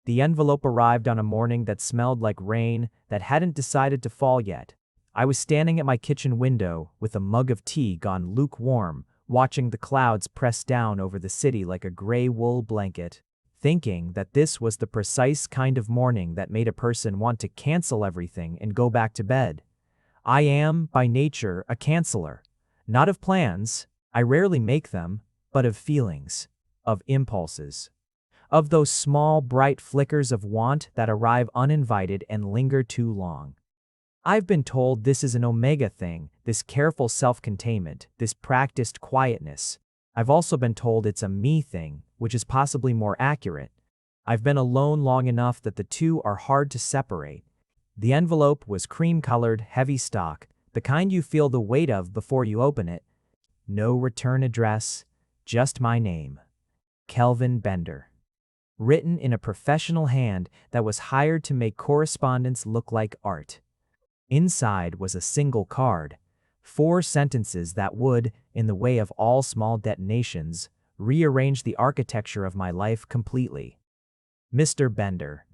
The envelope arrived on a morning that smelled like rain that hadn't decided to fall yet. I was standing at my kitchen window with a mug of tea gone lukewarm, watching the clouds press down over the city like a gray wool blanket, thinking that this was the precise kind of morning that made a person want to cancel everything and go back to bed. I am, by nature, a canceller. Not of plans, I rarely make them, but of feelings, of impulses. Of those small, bright flickers of want that arrive uninvited and linger too long. I've been told this is an omega thing, this careful self-containment, this practiced quietness. I've also been told it's a me thing, which is possibly more accurate. I've been alone long enough that the two are hard to separate. The envelope was cream-colored, heavy stock, the kind you feel the weight of before you open it. No return address, just my name. Kelvin Bender. Written in a professional hand that was hired to make correspondence look like art. Inside was a single card, 4 sentences that would, in the way of all small detonations, rearrange the architecture of my life completely. Mr. Bender,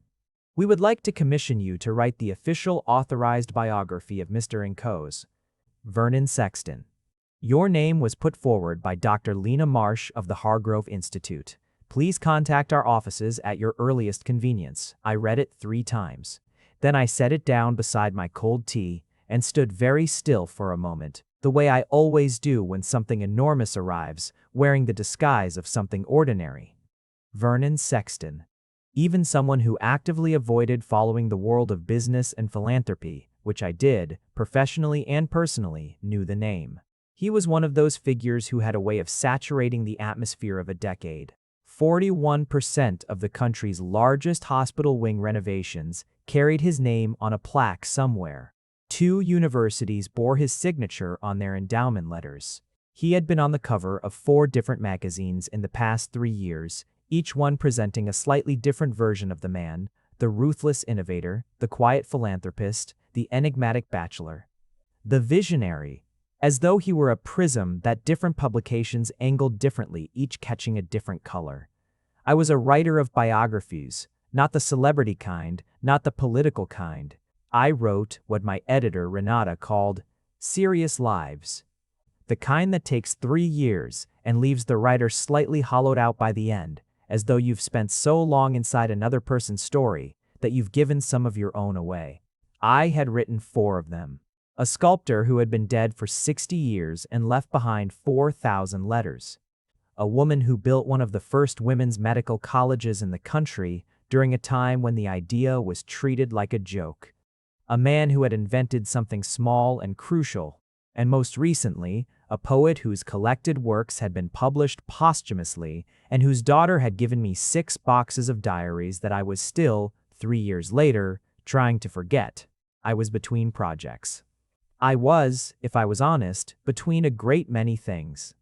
we would like to commission you to write the official authorized biography of Mr. & Co.'s Vernon Sexton. Your name was put forward by Dr. Lena Marsh of the Hargrove Institute. Please contact our offices at your earliest convenience. I read it 3 times. Then I set it down beside my cold tea and stood very still for a moment, the way I always do when something enormous arrives, wearing the disguise of something ordinary. Vernon Sexton. Even someone who actively avoided following the world of business and philanthropy, which I did, professionally and personally, knew the name. He was one of those figures who had a way of saturating the atmosphere of a decade. 41% of the country's largest hospital wing renovations carried his name on a plaque somewhere. 2 universities bore his signature on their endowment letters. He had been on the cover of 4 different magazines in the past 3 years, each one presenting a slightly different version of the man, the ruthless innovator, the quiet philanthropist, the enigmatic bachelor. The visionary, as though he were a prism that different publications angled differently, each catching a different color. I was a writer of biographies, not the celebrity kind, not the political kind. I wrote what my editor Renata called serious lives. The kind that takes 3 years and leaves the writer slightly hollowed out by the end, as though you've spent so long inside another person's story that you've given some of your own away. I had written 4 of them. A sculptor who had been dead for 60 years and left behind 4,000 letters. A woman who built one of the first women's medical colleges in the country during a time when the idea was treated like a joke. A man who had invented something small and crucial, and most recently, a poet whose collected works had been published posthumously and whose daughter had given me 6 boxes of diaries that I was still, 3 years later, trying to forget. I was between projects. I was, if I was honest, between a great many things.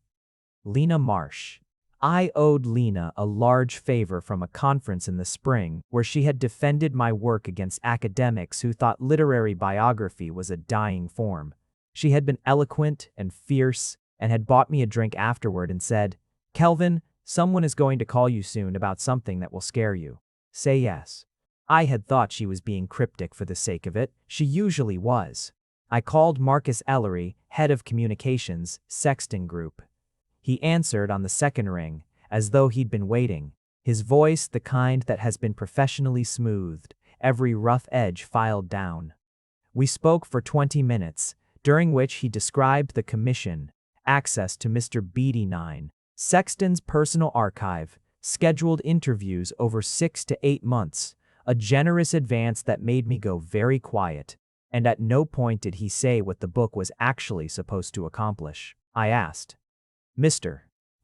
Lena Marsh. I owed Lena a large favor from a conference in the spring where she had defended my work against academics who thought literary biography was a dying form. She had been eloquent and fierce and had bought me a drink afterward and said, "Kelvin, someone is going to call you soon about something that will scare you. Say yes." I had thought she was being cryptic for the sake of it. She usually was. I called Marcus Ellery, head of communications, Sexton Group. He answered on the second ring, as though he'd been waiting, his voice the kind that has been professionally smoothed, every rough edge filed down. We spoke for 20 minutes, during which he described the commission, access to Mr. BD9, Sexton's personal archive, scheduled interviews over 6 to 8 months, a generous advance that made me go very quiet. And at no point did he say what the book was actually supposed to accomplish. I asked, "Mr.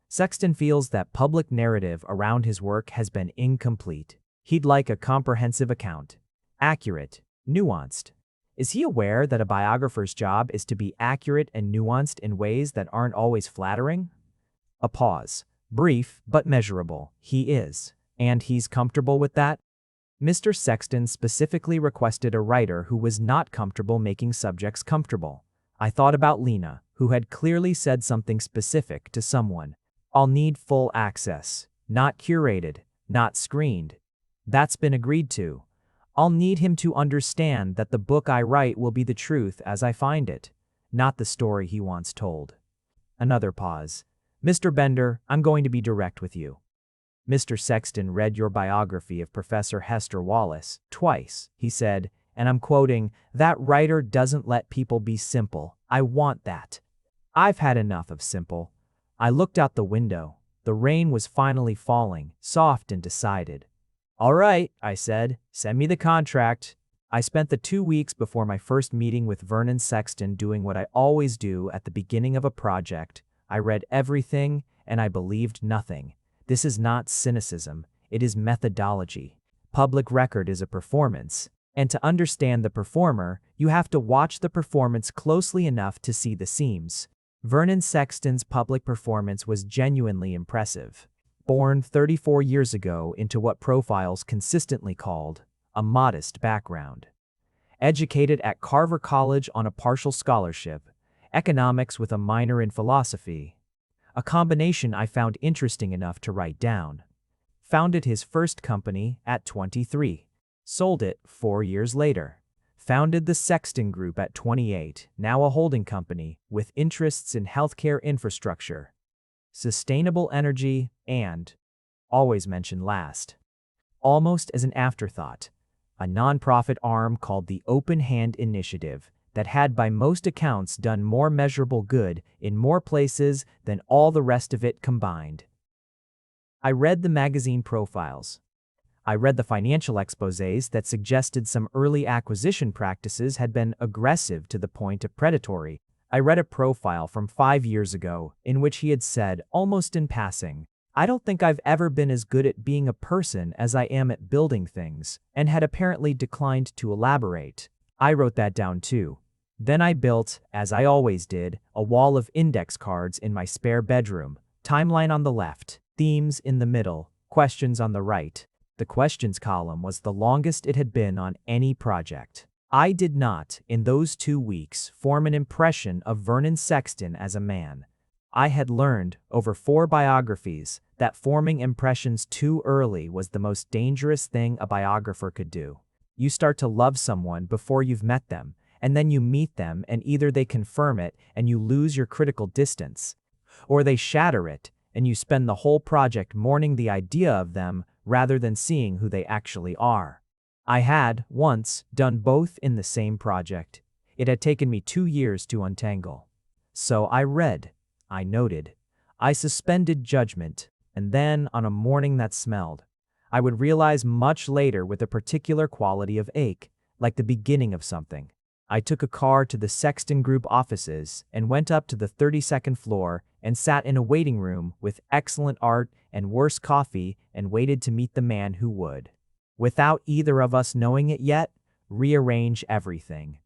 Sexton feels that public narrative around his work has been incomplete. He'd like a comprehensive account. Accurate, nuanced. Is he aware that a biographer's job is to be accurate and nuanced in ways that aren't always flattering?" A pause. Brief, but measurable. He is. And he's comfortable with that? Mr. Sexton specifically requested a writer who was not comfortable making subjects comfortable. I thought about Lena, who had clearly said something specific to someone. I'll need full access, not curated, not screened. That's been agreed to. I'll need him to understand that the book I write will be the truth as I find it, not the story he wants told. Another pause. Mr. Bender, I'm going to be direct with you. Mr. Sexton read your biography of Professor Hester Wallace twice, he said, and I'm quoting, "That writer doesn't let people be simple. I want that. I've had enough of simple." I looked out the window. The rain was finally falling, soft and decided. "All right," I said, "send me the contract." I spent the 2 weeks before my first meeting with Vernon Sexton doing what I always do at the beginning of a project. I read everything, and I believed nothing. This is not cynicism, it is methodology. Public record is a performance, and to understand the performer, you have to watch the performance closely enough to see the seams. Vernon Sexton's public performance was genuinely impressive. Born 34 years ago into what profiles consistently called a modest background. Educated at Carver College on a partial scholarship, economics with a minor in philosophy, a combination I found interesting enough to write down. Founded his first company at 23. Sold it 4 years later. Founded the Sexton Group at 28, now a holding company with interests in healthcare infrastructure, sustainable energy, and, always mentioned last, almost as an afterthought, a nonprofit arm called the Open Hand Initiative that had by most accounts done more measurable good in more places than all the rest of it combined. I read the magazine profiles. I read the financial exposés that suggested some early acquisition practices had been aggressive to the point of predatory. I read a profile from 5 years ago in which he had said, almost in passing, "I don't think I've ever been as good at being a person as I am at building things," and had apparently declined to elaborate. I wrote that down too. Then I built, as I always did, a wall of index cards in my spare bedroom, timeline on the left, themes in the middle, questions on the right. The questions column was the longest it had been on any project. I did not, in those 2 weeks, form an impression of Vernon Sexton as a man. I had learned, over 4 biographies, that forming impressions too early was the most dangerous thing a biographer could do. You start to love someone before you've met them, and then you meet them and either they confirm it and you lose your critical distance, or they shatter it and you spend the whole project mourning the idea of them rather than seeing who they actually are. I had, once, done both in the same project. It had taken me 2 years to untangle. So I read, I noted, I suspended judgment, and then, on a morning that smelled, I would realize much later with a particular quality of ache, like the beginning of something. I took a car to the Sexton Group offices and went up to the 32nd floor and sat in a waiting room with excellent art and worse coffee and waited to meet the man who would, without either of us knowing it yet, rearrange everything.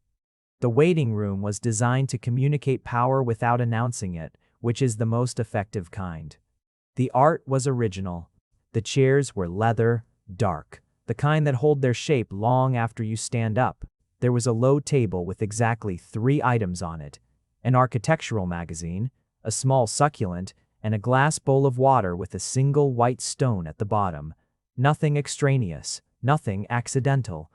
The waiting room was designed to communicate power without announcing it, which is the most effective kind. The art was original. The chairs were leather, dark, the kind that hold their shape long after you stand up. There was a low table with exactly 3 items on it, an architectural magazine, a small succulent, and a glass bowl of water with a single white stone at the bottom. Nothing extraneous, nothing accidental.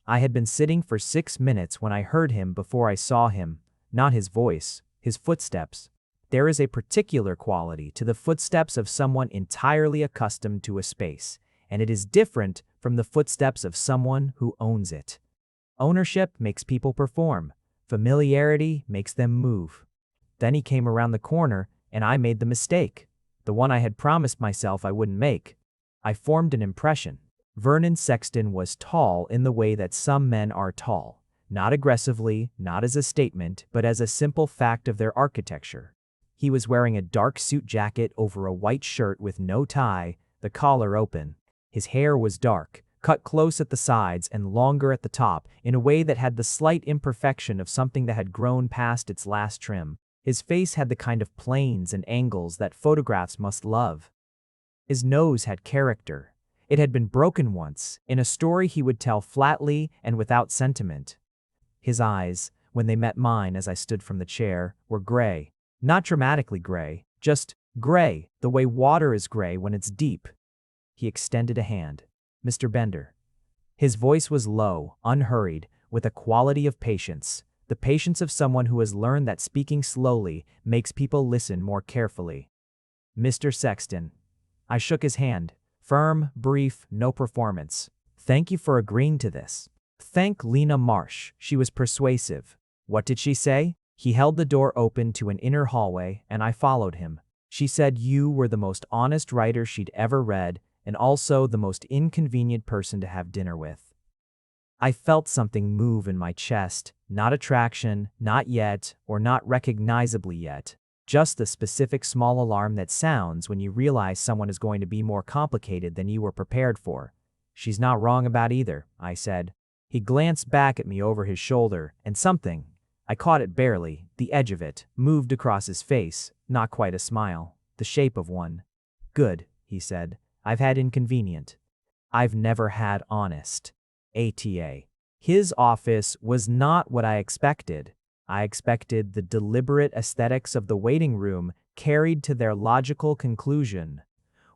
I had been sitting for 6 minutes when I heard him before I saw him, not his voice, his footsteps. There is a particular quality to the footsteps of someone entirely accustomed to a space, and it is different from the footsteps of someone who owns it. Ownership makes people perform. Familiarity makes them move. Then he came around the corner, and I made the mistake, the one I had promised myself I wouldn't make. I formed an impression. Vernon Sexton was tall in the way that some men are tall, not aggressively, not as a statement, but as a simple fact of their architecture. He was wearing a dark suit jacket over a white shirt with no tie, the collar open. His hair was dark, cut close at the sides and longer at the top in a way that had the slight imperfection of something that had grown past its last trim. His face had the kind of planes and angles that photographs must love. His nose had character. It had been broken once, in a story he would tell flatly and without sentiment. His eyes, when they met mine as I stood from the chair, were gray. Not dramatically gray, just gray, the way water is gray when it's deep. He extended a hand. Mr. Bender. His voice was low, unhurried, with a quality of patience, the patience of someone who has learned that speaking slowly makes people listen more carefully. Mr. Sexton. I shook his hand. Firm, brief, no performance. Thank you for agreeing to this. Thank Lena Marsh, she was persuasive. What did she say? He held the door open to an inner hallway, and I followed him. She said you were the most honest writer she'd ever read, and also the most inconvenient person to have dinner with. I felt something move in my chest, not attraction, not yet, or not recognizably yet, just the specific small alarm that sounds when you realize someone is going to be more complicated than you were prepared for. She's not wrong about either, I said. He glanced back at me over his shoulder, and something, I caught it barely, the edge of it, moved across his face, not quite a smile, the shape of one. Good, he said. I've had inconvenient. I've never had honest. ATA. His office was not what I expected. I expected the deliberate aesthetics of the waiting room carried to their logical conclusion.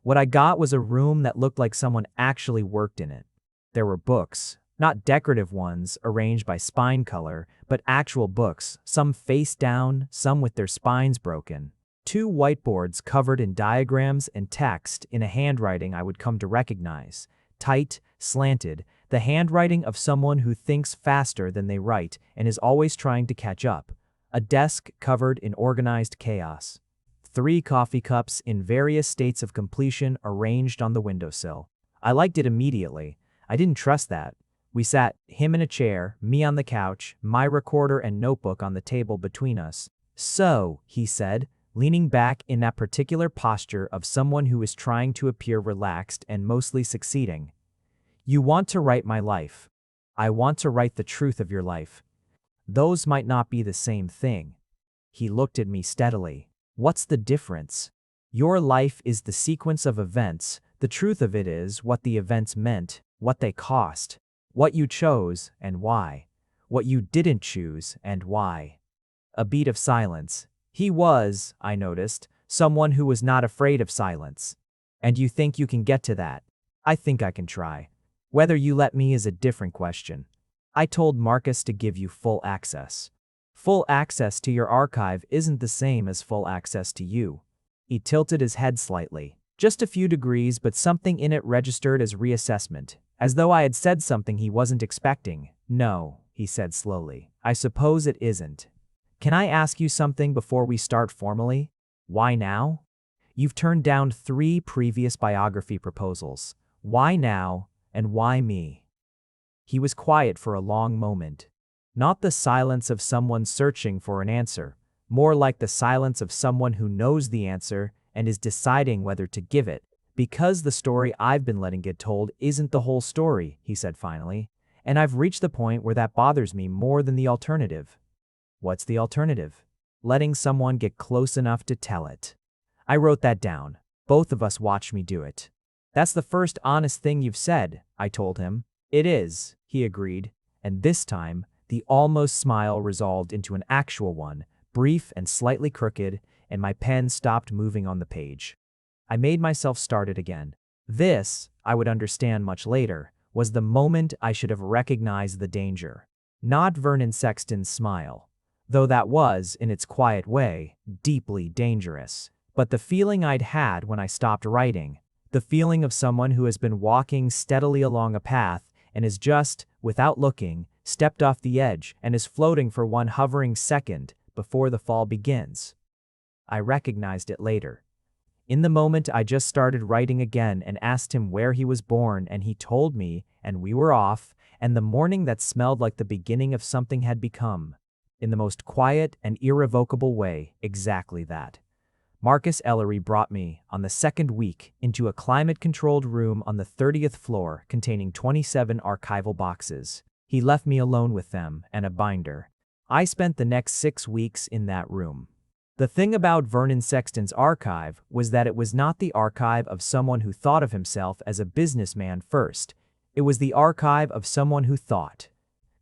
What I got was a room that looked like someone actually worked in it. There were books, not decorative ones arranged by spine color, but actual books, some face down, some with their spines broken. 2 whiteboards covered in diagrams and text in a handwriting I would come to recognize. Tight, slanted, the handwriting of someone who thinks faster than they write and is always trying to catch up. A desk covered in organized chaos. 3 coffee cups in various states of completion arranged on the windowsill. I liked it immediately. I didn't trust that. We sat, him in a chair, me on the couch, my recorder and notebook on the table between us. So, he said, leaning back in that particular posture of someone who is trying to appear relaxed and mostly succeeding. You want to write my life. I want to write the truth of your life. Those might not be the same thing. He looked at me steadily. What's the difference? Your life is the sequence of events. The truth of it is what the events meant, what they cost, what you chose and why, what you didn't choose and why. A beat of silence. He was, I noticed, someone who was not afraid of silence. And you think you can get to that? I think I can try. Whether you let me is a different question. I told Marcus to give you full access. Full access to your archive isn't the same as full access to you. He tilted his head slightly. Just a few degrees, but something in it registered as reassessment, as though I had said something he wasn't expecting. No, he said slowly. I suppose it isn't. Can I ask you something before we start formally? Why now? You've turned down 3 previous biography proposals. Why now, and why me? He was quiet for a long moment. Not the silence of someone searching for an answer, more like the silence of someone who knows the answer and is deciding whether to give it. Because the story I've been letting get told isn't the whole story, he said finally, and I've reached the point where that bothers me more than the alternative. What's the alternative? Letting someone get close enough to tell it. I wrote that down. Both of us watched me do it. That's the first honest thing you've said, I told him. It is, he agreed, and this time, the almost smile resolved into an actual one, brief and slightly crooked, and my pen stopped moving on the page. I made myself start it again. This, I would understand much later, was the moment I should have recognized the danger. Not Vernon Sexton's smile, though that was, in its quiet way, deeply dangerous, but the feeling I'd had when I stopped writing, the feeling of someone who has been walking steadily along a path and is just, without looking, stepped off the edge and is floating for one hovering second before the fall begins. I recognized it later. In the moment I just started writing again and asked him where he was born, and he told me, and we were off, and the morning that smelled like the beginning of something had become, in the most quiet and irrevocable way, exactly that. Marcus Ellery brought me, on the 2nd week, into a climate-controlled room on the 30th floor containing 27 archival boxes. He left me alone with them and a binder. I spent the next 6 weeks in that room. The thing about Vernon Sexton's archive was that it was not the archive of someone who thought of himself as a businessman first. It was the archive of someone who thought.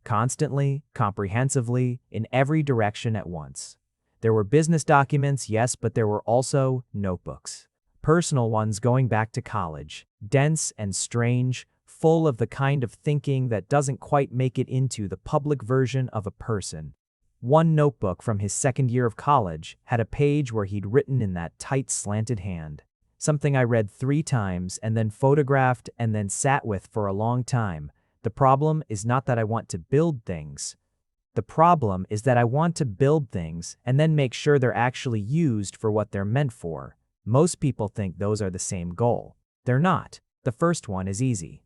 Constantly, comprehensively, in every direction at once. There were business documents, yes, but there were also notebooks. Personal ones going back to college, dense and strange, full of the kind of thinking that doesn't quite make it into the public version of a person. One notebook from his second year of college had a page where he'd written in that tight, slanted hand, something I read 3 times and then photographed and then sat with for a long time. The problem is not that I want to build things. The problem is that I want to build things and then make sure they're actually used for what they're meant for. Most people think those are the same goal. They're not. The first one is easy.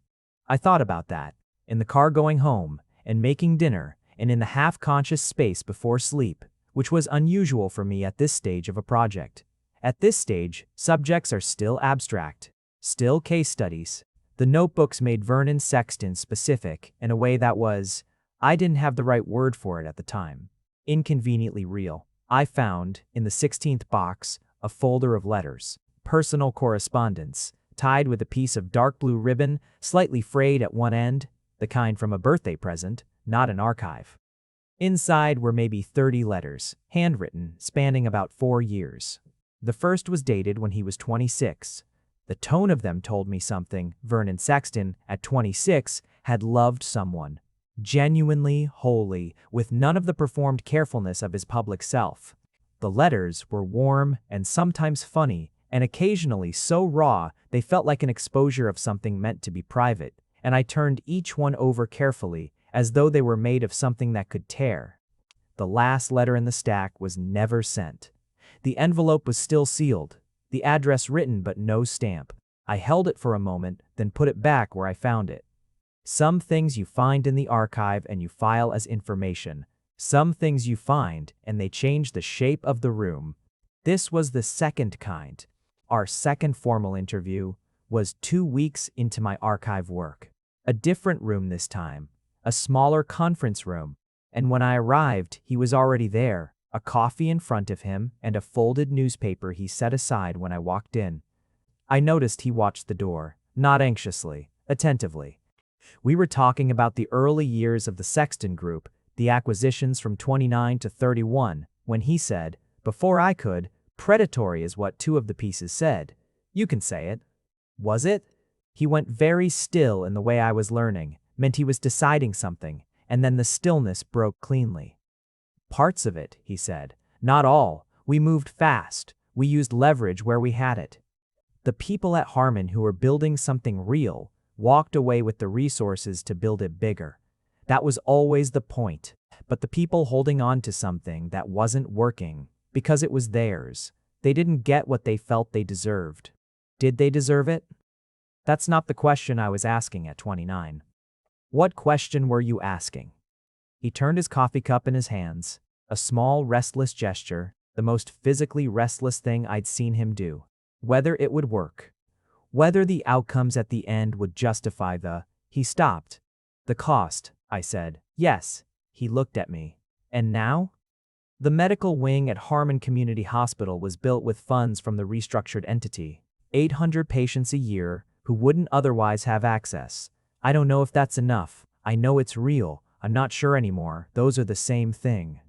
I thought about that, in the car going home, and making dinner, and in the half-conscious space before sleep, which was unusual for me at this stage of a project. At this stage, subjects are still abstract, still case studies. The notebooks made Vernon Sexton specific in a way that was, I didn't have the right word for it at the time, inconveniently real. I found, in the 16th box, a folder of letters, personal correspondence, tied with a piece of dark blue ribbon, slightly frayed at one end, the kind from a birthday present, not an archive. Inside were maybe 30 letters, handwritten, spanning about 4 years. The first was dated when he was 26. The tone of them told me something. Vernon Sexton, at 26, had loved someone, genuinely, wholly, with none of the performed carefulness of his public self. The letters were warm and sometimes funny, and occasionally so raw they felt like an exposure of something meant to be private, and I turned each one over carefully, as though they were made of something that could tear. The last letter in the stack was never sent. The envelope was still sealed, the address written but no stamp. I held it for a moment, then put it back where I found it. Some things you find in the archive and you file as information. Some things you find and they change the shape of the room. This was the second kind. Our second formal interview was 2 weeks into my archive work. A different room this time, a smaller conference room, and when I arrived, he was already there, a coffee in front of him and a folded newspaper he set aside when I walked in. I noticed he watched the door, not anxiously, attentively. We were talking about the early years of the Sexton Group, the acquisitions from 29 to 31, when he said, before I could, predatory is what 2 of the pieces said. You can say it. Was it? He went very still in the way I was learning, meant he was deciding something, and then the stillness broke cleanly. Parts of it, he said. Not all. We moved fast. We used leverage where we had it. The people at Harmon who were building something real walked away with the resources to build it bigger. That was always the point. But the people holding on to something that wasn't working, because it was theirs, they didn't get what they felt they deserved. Did they deserve it? That's not the question I was asking at 29. What question were you asking? He turned his coffee cup in his hands, a small, restless gesture, the most physically restless thing I'd seen him do. Whether it would work. Whether the outcomes at the end would justify the... He stopped. The cost, I said. Yes. He looked at me. And now? The medical wing at Harmon Community Hospital was built with funds from the restructured entity. 800 patients a year who wouldn't otherwise have access. I don't know if that's enough. I know it's real. I'm not sure anymore. Those are the same thing.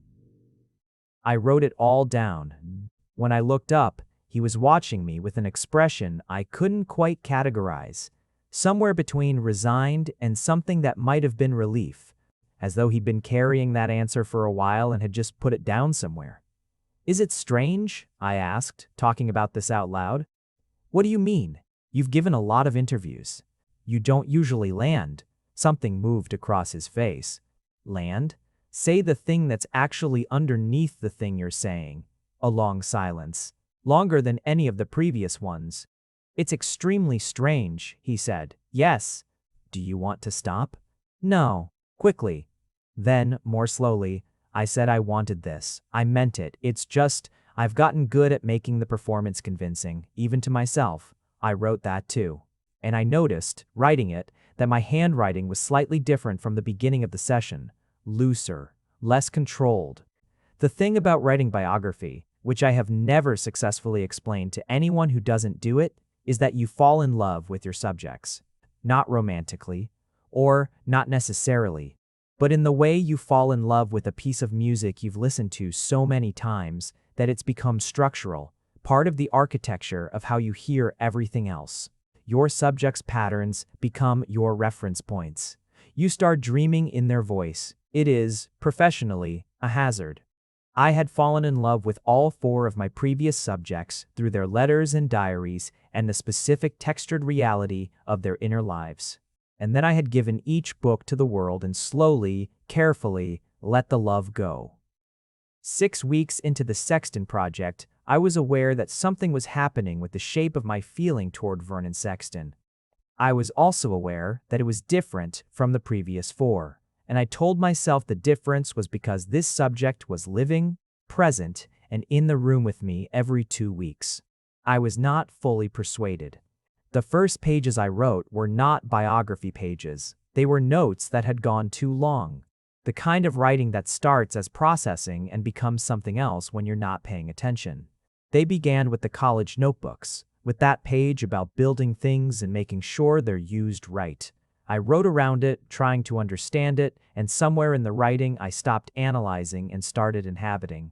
I wrote it all down. When I looked up, he was watching me with an expression I couldn't quite categorize. Somewhere between resigned and something that might have been relief, as though he'd been carrying that answer for a while and had just put it down somewhere. Is it strange? I asked, talking about this out loud. What do you mean? You've given a lot of interviews. You don't usually land. Something moved across his face. Land? Say the thing that's actually underneath the thing you're saying. A long silence. Longer than any of the previous ones. It's extremely strange, he said. Yes. Do you want to stop? No. Quickly. Then, more slowly, I said I wanted this. I meant it. It's just, I've gotten good at making the performance convincing, even to myself. I wrote that too. And I noticed, writing it, that my handwriting was slightly different from the beginning of the session. Looser. Less controlled. The thing about writing biography, which I have never successfully explained to anyone who doesn't do it, is that you fall in love with your subjects. Not romantically, or not necessarily, but in the way you fall in love with a piece of music you've listened to so many times that it's become structural, part of the architecture of how you hear everything else. your subject's patterns become your reference points. You start dreaming in their voice. It is, professionally, a hazard. I had fallen in love with all four of my previous subjects through their letters and diaries and the specific textured reality of their inner lives. And then I had given each book to the world and slowly, carefully, let the love go. 6 weeks into the Sexton project, I was aware that something was happening with the shape of my feeling toward Vernon Sexton. I was also aware that it was different from the previous 4, and I told myself the difference was because this subject was living, present, and in the room with me every 2 weeks. I was not fully persuaded. The first pages I wrote were not biography pages. They were notes that had gone too long. The kind of writing that starts as processing and becomes something else when you're not paying attention. They began with the college notebooks, with that page about building things and making sure they're used right. I wrote around it, trying to understand it, and somewhere in the writing I stopped analyzing and started inhabiting.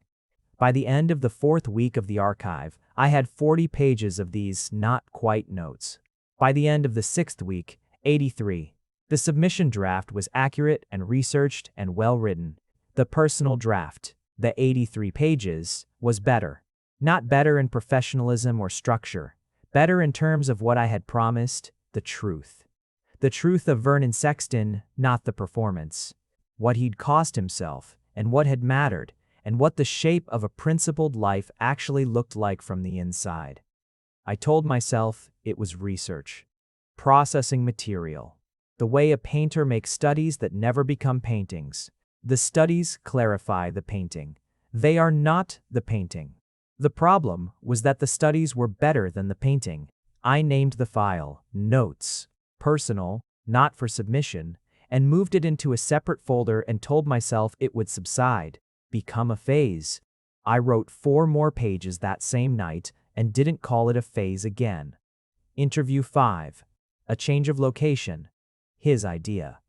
By the end of the 4th week of the archive, I had 40 pages of these not-quite notes. By the end of the 6th week, 83. The submission draft was accurate and researched and well-written. The personal draft, the 83 pages, was better. Not better in professionalism or structure. Better in terms of what I had promised, the truth. The truth of Vernon Sexton, not the performance. What he'd cost himself, and what had mattered, and what the shape of a principled life actually looked like from the inside. I told myself it was research. Processing material. The way a painter makes studies that never become paintings. The studies clarify the painting. They are not the painting. The problem was that the studies were better than the painting. I named the file Notes, Personal, not for submission, and moved it into a separate folder and told myself it would subside, become a phase. I wrote 4 more pages that same night and didn't call it a phase again. Interview 5. A change of location. His idea.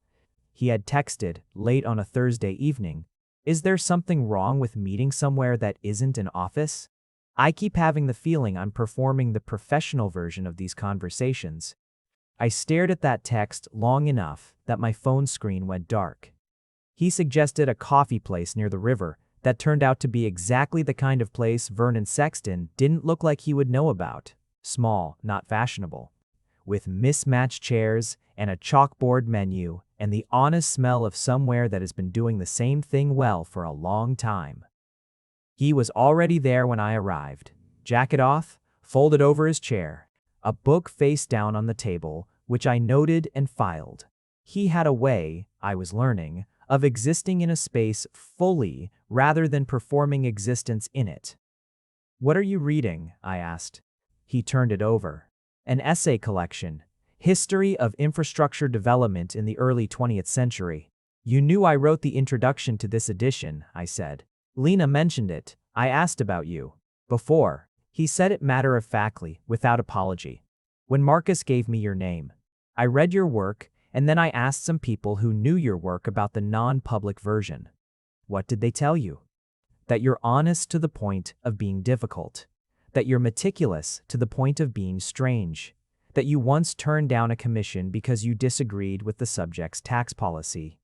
He had texted, late on a Thursday evening, "Is there something wrong with meeting somewhere that isn't an office? I keep having the feeling I'm performing the professional version of these conversations." I stared at that text long enough that my phone screen went dark. He suggested a coffee place near the river that turned out to be exactly the kind of place Vernon Sexton didn't look like he would know about. Small, not fashionable. With mismatched chairs and a chalkboard menu and the honest smell of somewhere that has been doing the same thing well for a long time. He was already there when I arrived. Jacket off, folded over his chair, a book face down on the table, which I noted and filed. He had a way, I was learning, of existing in a space fully rather than performing existence in it. "What are you reading?" I asked. He turned it over. An essay collection, History of Infrastructure Development in the Early 20th Century. "You knew I wrote the introduction to this edition," I said. "Lena mentioned it. I asked about you before." He said it matter-of-factly, without apology. "When Marcus gave me your name, I read your work, and then I asked some people who knew your work about the non-public version. What did they tell you? That you're honest to the point of being difficult. That you're meticulous to the point of being strange. That you once turned down a commission because you disagreed with the subject's tax policy."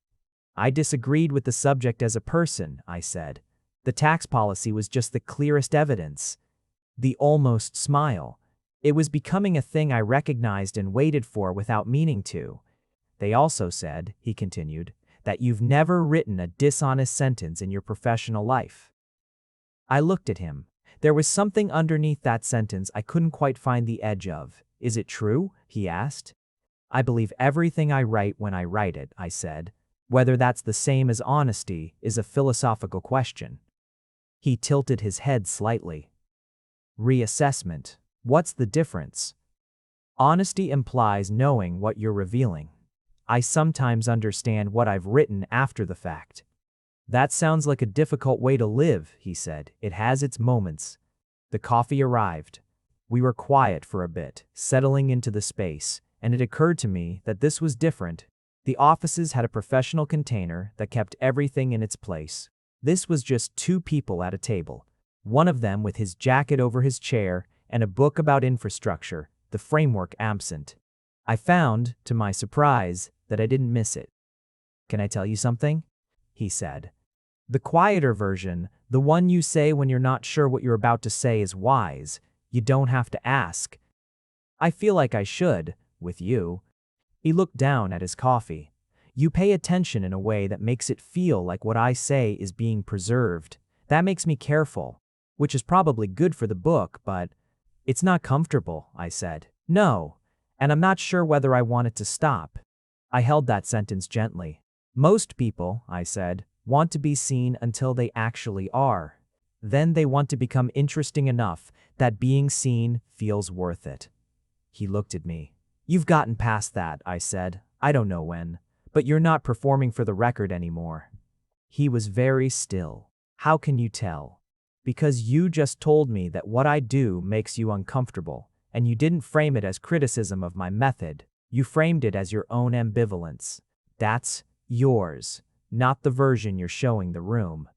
"I disagreed with the subject as a person," I said. "The tax policy was just the clearest evidence." The almost smile. It was becoming a thing I recognized and waited for without meaning to. "They also said," he continued, "that you've never written a dishonest sentence in your professional life." I looked at him. There was something underneath that sentence I couldn't quite find the edge of. "Is it true?" he asked. "I believe everything I write when I write it," I said. "Whether that's the same as honesty is a philosophical question." He tilted his head slightly. "Reassessment. What's the difference?" "Honesty implies knowing what you're revealing. I sometimes understand what I've written after the fact." "That sounds like a difficult way to live," he said. "It has its moments." The coffee arrived. We were quiet for a bit, settling into the space, and it occurred to me that this was different. The offices had a professional container that kept everything in its place. This was just 2 people at a table, one of them with his jacket over his chair and a book about infrastructure, the framework absent. I found, to my surprise, that I didn't miss it. "Can I tell you something?" he said. "The quieter version, the one you say when you're not sure what you're about to say is wise. You don't have to ask. I feel like I should, with you." He looked down at his coffee. "You pay attention in a way that makes it feel like what I say is being preserved. That makes me careful, which is probably good for the book, but it's not comfortable," I said. "No, and I'm not sure whether I want it to stop." I held that sentence gently. "Most people," I said, "want to be seen until they actually are. Then they want to become interesting enough that being seen feels worth it." He looked at me. "You've gotten past that," I said. "I don't know when, but you're not performing for the record anymore." He was very still. "How can you tell?" "Because you just told me that what I do makes you uncomfortable, and you didn't frame it as criticism of my method. You framed it as your own ambivalence. That's yours, not the version you're showing the room."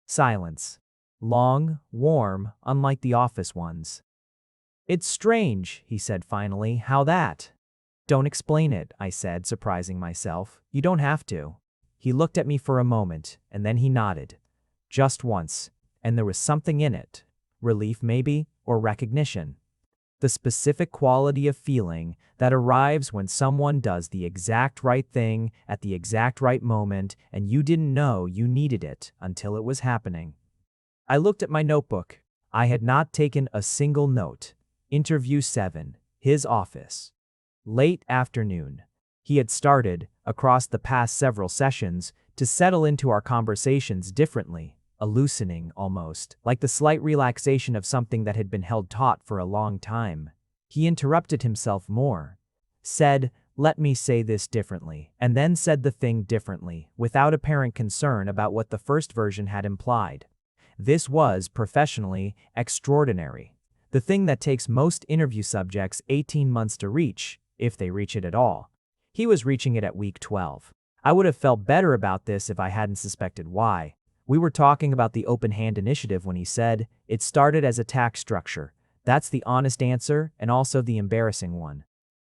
Silence. Long, warm, unlike the office ones. "It's strange," he said finally. "How that?" "Don't explain it," I said, surprising myself. "You don't have to." He looked at me for a moment, and then he nodded. Just once, and there was something in it. Relief maybe, or recognition. The specific quality of feeling that arrives when someone does the exact right thing at the exact right moment and you didn't know you needed it until it was happening. I looked at my notebook. I had not taken a single note. Interview 7, his office. Late afternoon. He had started, across the past several sessions, to settle into our conversations differently. A loosening, almost, like the slight relaxation of something that had been held taut for a long time. He interrupted himself more. Said, "Let me say this differently," and then said the thing differently, without apparent concern about what the first version had implied. This was, professionally, extraordinary. The thing that takes most interview subjects 18 months to reach, if they reach it at all. He was reaching it at week 12. I would have felt better about this if I hadn't suspected why. We were talking about the open hand initiative when he said, "It started as a tax structure." That's the honest answer and also the embarrassing one.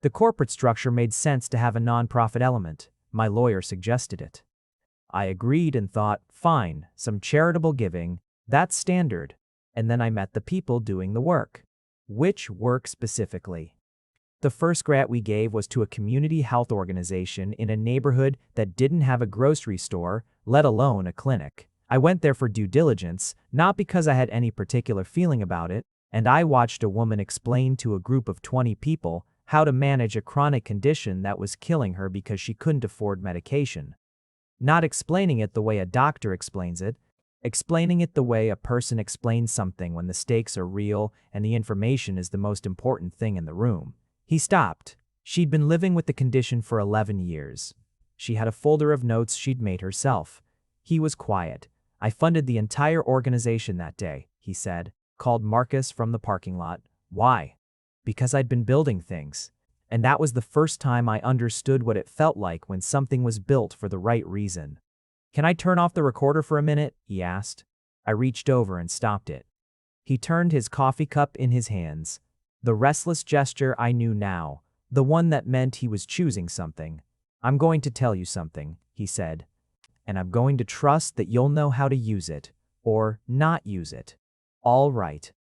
The corporate structure made sense to have a nonprofit element. My lawyer suggested it. I agreed and thought, fine, some charitable giving, that's standard. And then I met the people doing the work. Which work specifically? The first grant we gave was to a community health organization in a neighborhood that didn't have a grocery store, let alone a clinic. I went there for due diligence, not because I had any particular feeling about it, and I watched a woman explain to a group of 20 people how to manage a chronic condition that was killing her because she couldn't afford medication. Not explaining it the way a doctor explains it, explaining it the way a person explains something when the stakes are real and the information is the most important thing in the room. He stopped. She'd been living with the condition for 11 years. She had a folder of notes she'd made herself. He was quiet. "I funded the entire organization that day," he said, called Marcus from the parking lot. "Why?" "Because I'd been building things. And that was the first time I understood what it felt like when something was built for the right reason." "Can I turn off the recorder for a minute?" he asked. I reached over and stopped it. He turned his coffee cup in his hands. The restless gesture I knew now, the one that meant he was choosing something. "I'm going to tell you something," he said. "And I'm going to trust that you'll know how to use it, or not use it." "All right."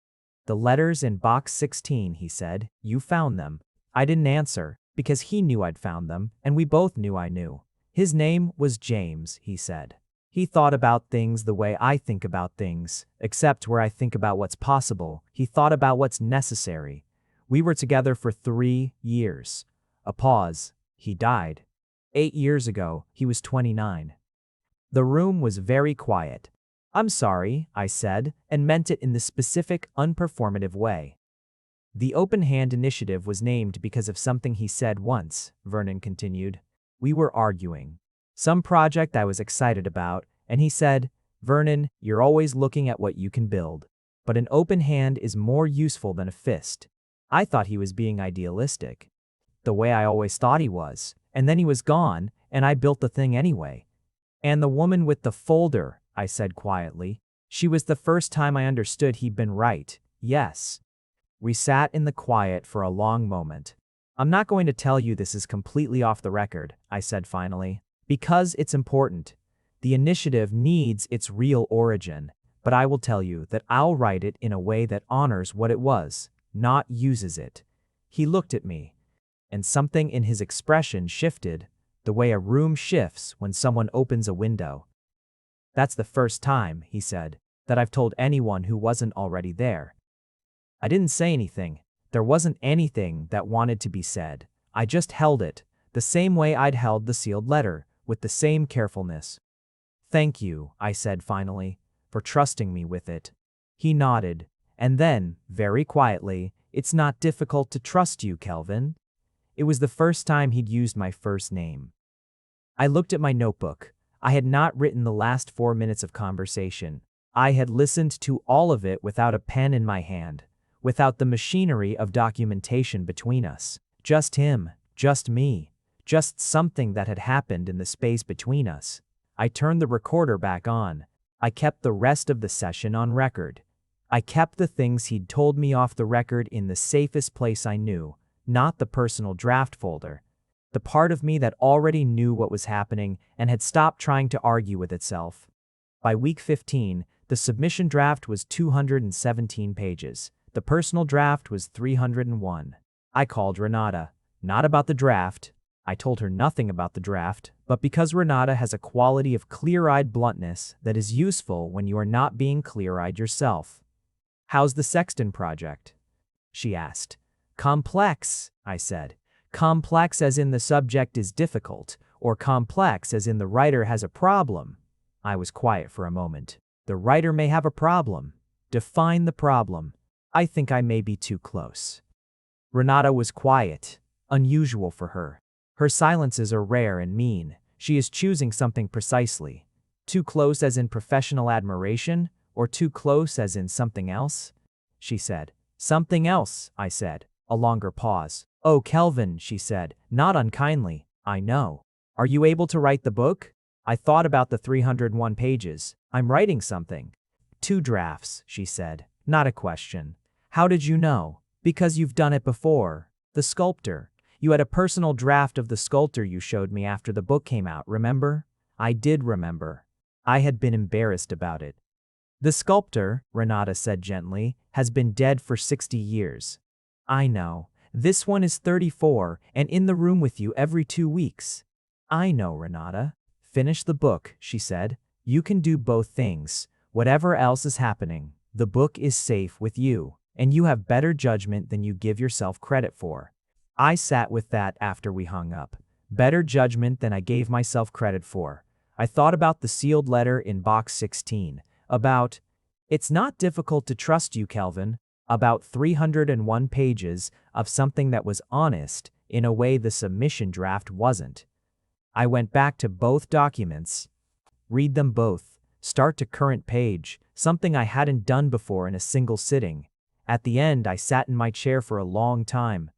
"The letters in box 16, he said. "You found them." I didn't answer, because he knew I'd found them, and we both knew I knew. "His name was James," he said. "He thought about things the way I think about things, except where I think about what's possible. He thought about what's necessary. We were together for 3 years. A pause. He died. 8 years ago, he was 29. The room was very quiet. "I'm sorry," I said, and meant it in the specific, unperformative way. "The Open Hand Initiative was named because of something he said once," Vernon continued. "We were arguing. Some project I was excited about, and he said, 'Vernon, you're always looking at what you can build. But an open hand is more useful than a fist.' I thought he was being idealistic. The way I always thought he was. And then he was gone, and I built the thing anyway." "And the woman with the folder," I said quietly. "She was the first time I understood he'd been right. Yes." We sat in the quiet for a long moment. I'm not going to tell you this is completely off the record, I said finally, because it's important. The initiative needs its real origin, but I will tell you that I'll write it in a way that honors what it was, not uses it. He looked at me, and something in his expression shifted, the way a room shifts when someone opens a window. That's the first time, he said, that I've told anyone who wasn't already there. I didn't say anything. There wasn't anything that wanted to be said. I just held it, the same way I'd held the sealed letter, with the same carefulness. Thank you, I said finally, for trusting me with it. He nodded, and then, very quietly, it's not difficult to trust you, Kelvin. It was the first time he'd used my first name. I looked at my notebook. I had not written the last 4 minutes of conversation. I had listened to all of it without a pen in my hand, without the machinery of documentation between us. Just him, just me, just something that had happened in the space between us. I turned the recorder back on. I kept the rest of the session on record. I kept the things he'd told me off the record in the safest place I knew, not the personal draft folder. The part of me that already knew what was happening and had stopped trying to argue with itself. By week 15, the submission draft was 217 pages. The personal draft was 301. I called Renata. Not about the draft. I told her nothing about the draft, but because Renata has a quality of clear-eyed bluntness that is useful when you are not being clear-eyed yourself. How's the Sexton project? She asked. Complex, I said. Complex as in the subject is difficult, or complex as in the writer has a problem. I was quiet for a moment. The writer may have a problem. Define the problem. I think I may be too close. Renata was quiet, unusual for her. Her silences are rare and mean. She is choosing something precisely. Too close as in professional admiration, or too close as in something else? She said. Something else, I said. A longer pause. Oh, Kelvin, she said, not unkindly, I know. Are you able to write the book? I thought about the 301 pages. I'm writing something. 2 drafts, she said. Not a question. How did you know? Because you've done it before. The sculptor. You had a personal draft of the sculptor you showed me after the book came out, remember? I did remember. I had been embarrassed about it. The sculptor, Renata said gently, has been dead for 60 years. I know. This one is 34 and in the room with you every 2 weeks. I know, Renata. Finish the book, she said. You can do both things. Whatever else is happening, the book is safe with you, and you have better judgment than you give yourself credit for. I sat with that after we hung up. Better judgment than I gave myself credit for. I thought about the sealed letter in box 16, about, it's not difficult to trust you, Kelvin, about 301 pages of something that was honest in a way the submission draft wasn't. I went back to both documents, read them both, start to current page, something I hadn't done before in a single sitting. At the end, I sat in my chair for a long time.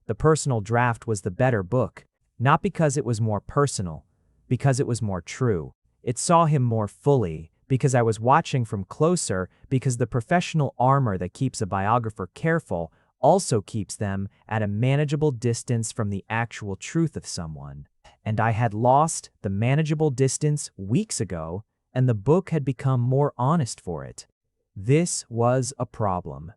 The personal draft was the better book, not because it was more personal, because it was more true. It saw him more fully, because I was watching from closer, because the professional armor that keeps a biographer careful also keeps them at a manageable distance from the actual truth of someone. And I had lost the manageable distance weeks ago, and the book had become more honest for it. This was a problem.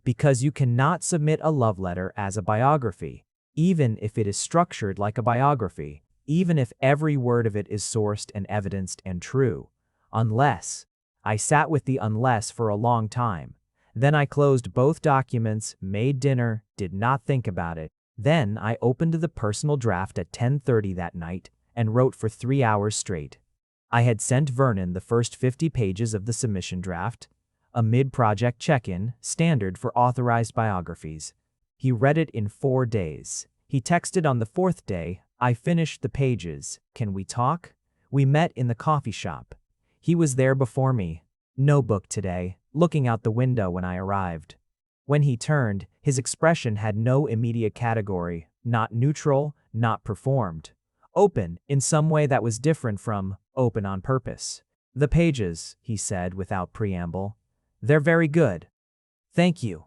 Because you cannot submit a love letter as a biography, even if it is structured like a biography, even if every word of it is sourced and evidenced and true. Unless. I sat with the unless for a long time. Then I closed both documents, made dinner, did not think about it. Then I opened the personal draft at 10:30 that night and wrote for 3 hours straight. I had sent Vernon the first 50 pages of the submission draft, a mid-project check-in, standard for authorized biographies. He read it in 4 days. He texted on the 4th day, I finished the pages. Can we talk? We met in the coffee shop. He was there before me. No book today, looking out the window when I arrived. When he turned, his expression had no immediate category, not neutral, not performed. Open, in some way that was different from open on purpose. The pages, he said without preamble. They're very good. Thank you.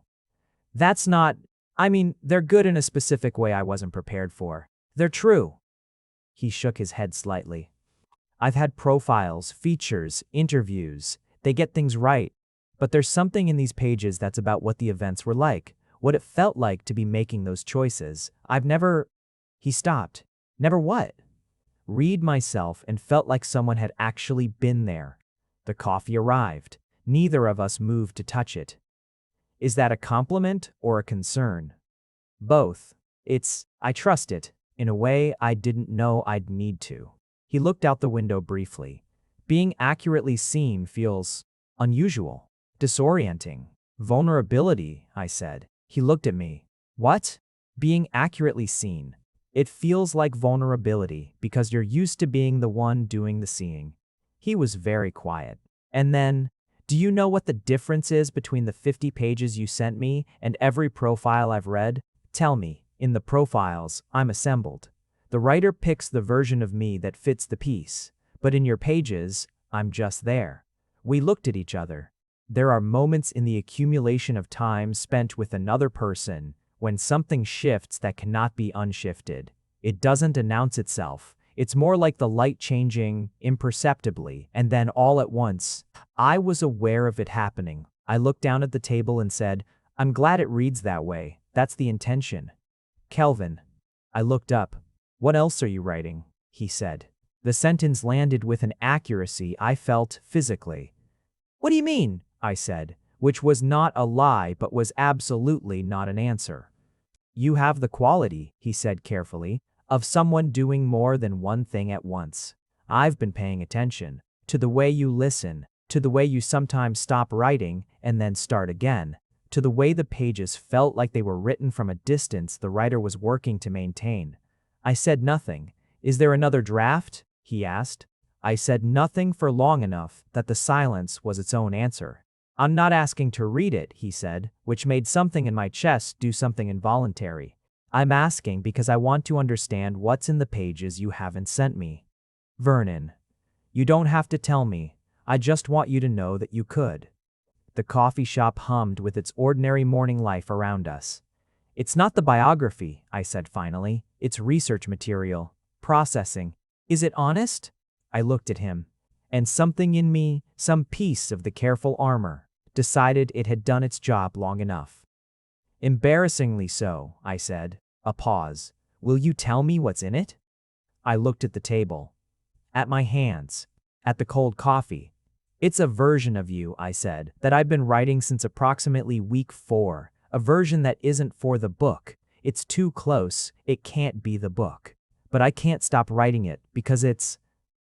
That's not, I mean, they're good in a specific way I wasn't prepared for. They're true. He shook his head slightly. I've had profiles, features, interviews. They get things right. But there's something in these pages that's about what the events were like, what it felt like to be making those choices. I've never. He stopped. Never what? Read myself and felt like someone had actually been there. The coffee arrived. Neither of us moved to touch it. Is that a compliment or a concern? Both. I trust it, in a way I didn't know I'd need to. He looked out the window briefly. Being accurately seen feels unusual, disorienting. Vulnerability, I said. He looked at me. What? Being accurately seen. It feels like vulnerability because you're used to being the one doing the seeing. He was very quiet. And then, do you know what the difference is between the 50 pages you sent me and every profile I've read? Tell me. In the profiles, I'm assembled. The writer picks the version of me that fits the piece. But in your pages, I'm just there. We looked at each other. There are moments in the accumulation of time spent with another person when something shifts that cannot be unshifted. It doesn't announce itself. It's more like the light changing imperceptibly, and then all at once, I was aware of it happening. I looked down at the table and said, I'm glad it reads that way. That's the intention. Kelvin. I looked up. What else are you writing? He said. The sentence landed with an accuracy I felt physically. What do you mean? I said, which was not a lie but was absolutely not an answer. You have the quality, he said carefully, of someone doing more than one thing at once. I've been paying attention to the way you listen, to the way you sometimes stop writing and then start again, to the way the pages felt like they were written from a distance the writer was working to maintain. I said nothing. Is there another draft? He asked. I said nothing for long enough that the silence was its own answer. I'm not asking to read it, he said, which made something in my chest do something involuntary. I'm asking because I want to understand what's in the pages you haven't sent me. Vernon. You don't have to tell me. I just want you to know that you could. The coffee shop hummed with its ordinary morning life around us. It's not the biography, I said finally. It's research material. Processing. Is it honest? I looked at him. And something in me, some piece of the careful armor, decided it had done its job long enough. Embarrassingly so, I said. A pause. Will you tell me what's in it? I looked at the table. At my hands. At the cold coffee. It's a version of you, I said, that I've been writing since approximately week 4, a version that isn't for the book. It's too close, it can't be the book. But I can't stop writing it because it's.